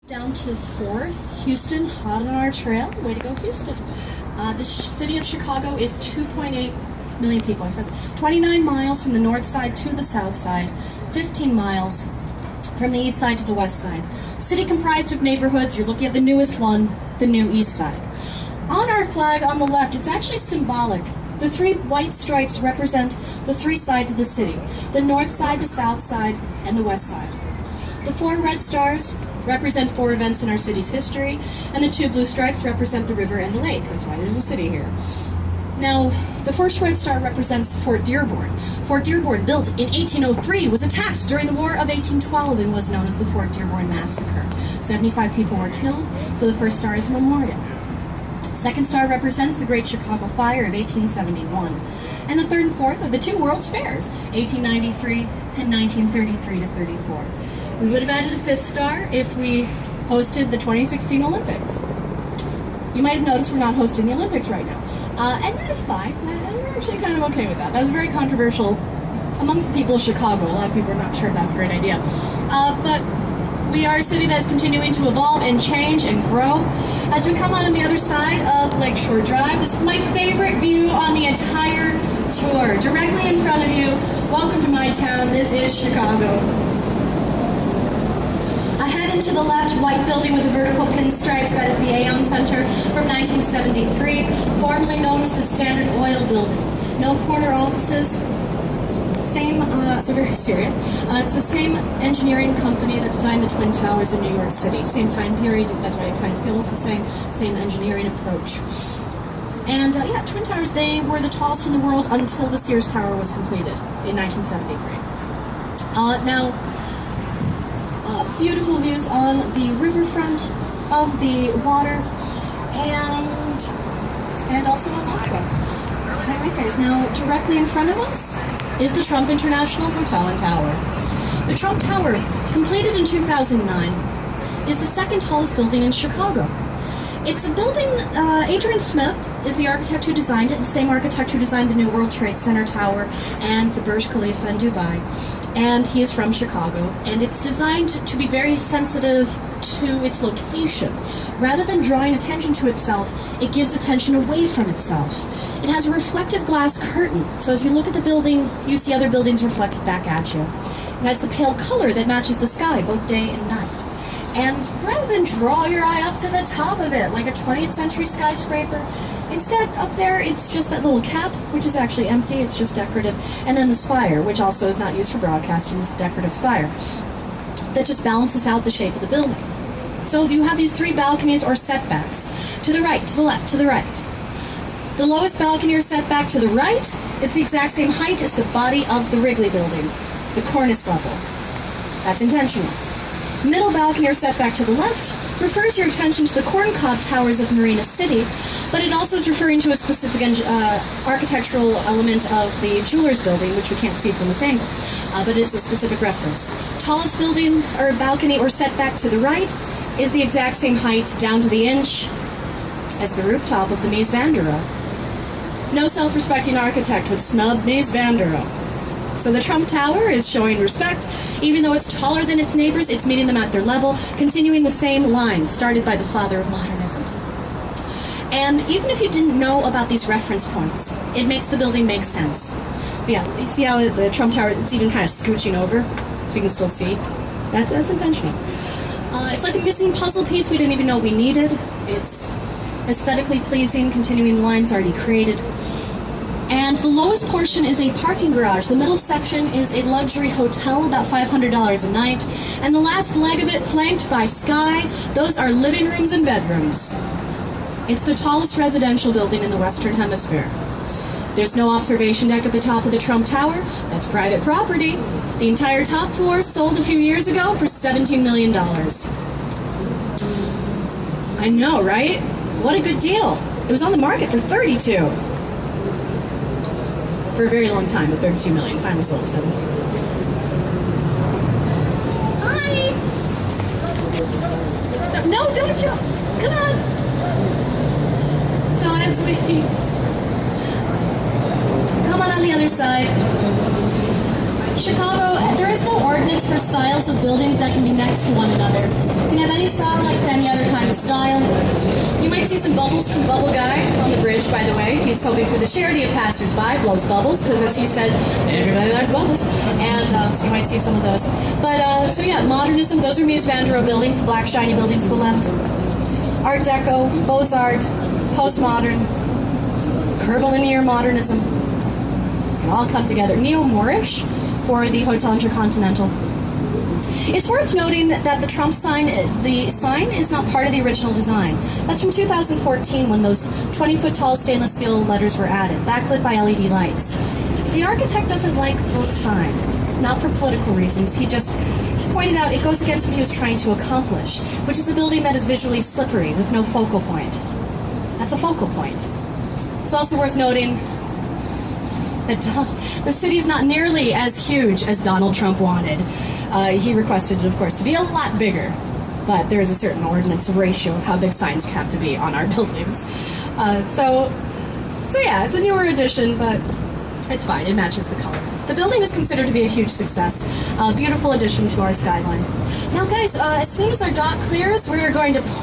Down to 4th, Houston, hot on our trail. Way to go, Houston. The city of Chicago is 2.8 million people. I said 29 miles from the north side to the south side, 15 miles from the east side to the west side. City comprised of neighborhoods. You're looking at the newest one, the new east side. On our flag on the left, it's actually symbolic. The 3 white stripes represent the 3 sides of the city: the north side, the south side, and the west side. The 4 red stars represent 4 events in our city's history, and the 2 blue stripes represent the river and the lake. That's why there's a city here. Now, the first red star represents Fort Dearborn. Fort Dearborn, built in 1803, was attacked during the War of 1812 and was known as the Fort Dearborn Massacre. 75 people were killed, so the first star is a memorial. Second star represents the Great Chicago Fire of 1871. And the third and fourth are the 2 World's Fairs, 1893 and 1933 to 34. We would have added a 5th star if we hosted the 2016 Olympics. You might have noticed we're not hosting the Olympics right now. And that is fine. We're actually kind of okay with that. That was very controversial amongst the people of Chicago. A lot of people are not sure if that was a great idea. But we are a city that is continuing to evolve and change and grow. As we come out on the other side of Lakeshore Drive, this is my favorite view on the entire tour. Directly in front of you, welcome to my town. This is Chicago. Ahead and to the left, white building with the vertical pinstripes, that is the Aon Center from 1973, formerly known as the Standard Oil Building. No corner offices. Same, so very serious. It's the same engineering company that designed the Twin Towers in New York City. Same time period, that's why it kind of feels the same engineering approach. And yeah, Twin Towers, they were the tallest in the world until the Sears Tower was completed in 1973. Now, beautiful views on the riverfront of the water and also on Aqua. All right, guys, now directly in front of us is the Trump International Hotel and Tower. The Trump Tower, completed in 2009, is the 2nd tallest building in Chicago. It's a building, Adrian Smith is the architect who designed it, the same architect who designed the new World Trade Center Tower and the Burj Khalifa in Dubai. And he is from Chicago, and it's designed to be very sensitive to its location. Rather than drawing attention to itself, it gives attention away from itself. It has a reflective glass curtain, so as you look at the building, you see other buildings reflected back at you. It has a pale color that matches the sky, both day and night. And rather than draw your eye up to the top of it, like a 20th century skyscraper, instead, up there, it's just that little cap, which is actually empty, it's just decorative, and then the spire, which also is not used for broadcasting, just decorative spire, that just balances out the shape of the building. So you have these 3 balconies or setbacks, to the right, to the left, to the right. The lowest balcony or setback to the right is the exact same height as the body of the Wrigley building, the cornice level. That's intentional. Middle balcony or setback to the left refers your attention to the corncob towers of Marina City, but it also is referring to a specific architectural element of the Jewelers Building, which we can't see from this angle, but it's a specific reference. Tallest building or balcony or setback to the right is the exact same height down to the inch as the rooftop of the Mies van der Rohe. No self-respecting architect would snub Mies van der Rohe. So the Trump Tower is showing respect. Even though it's taller than its neighbors, it's meeting them at their level, continuing the same line started by the father of modernism. And even if you didn't know about these reference points, it makes the building make sense. But yeah, you see how the Trump Tower, it's even kind of scooching over, so you can still see? That's intentional. It's like a missing puzzle piece we didn't even know we needed. It's aesthetically pleasing, continuing the lines already created. And the lowest portion is a parking garage. The middle section is a luxury hotel, about $500 a night. And the last leg of it, flanked by sky, those are living rooms and bedrooms. It's the tallest residential building in the Western Hemisphere. There's no observation deck at the top of the Trump Tower. That's private property. The entire top floor sold a few years ago for $17 million. I know, right? What a good deal. It was on the market for $32. For a very long time, at $32 million. Finally sold at $17. Hi! So, no, don't jump! Come on! So as we come on the other side, Chicago, there is no ordinance for styles of buildings that can be next to one another. You can have any style like any other kind of style. You might see some bubbles from Bubble Guy on the bridge, by the way. He's hoping for the charity of passersby, blows bubbles, because as he said, everybody likes bubbles. And so you might see some of those. But, so yeah, modernism, those are Mies van der Rohe buildings, the black shiny buildings to the left. Art Deco, Beaux-Art, Postmodern, curvilinear modernism. It all come together. Neo-Moorish for the Hotel Intercontinental. It's worth noting that the Trump sign, the sign is not part of the original design. That's from 2014 when those 20-foot tall stainless steel letters were added, backlit by LED lights. The architect doesn't like the sign, not for political reasons. He just pointed out it goes against what he was trying to accomplish, which is a building that is visually slippery with no focal point. That's a focal point. It's also worth noting that the city is not nearly as huge as Donald Trump wanted. He requested it, of course, to be a lot bigger, but there is a certain ordinance of ratio of how big signs have to be on our buildings. So yeah, it's a newer edition, but it's fine. It matches the color. The building is considered to be a huge success. A beautiful addition to our skyline. Now, guys, as soon as our dock clears, we are going to pull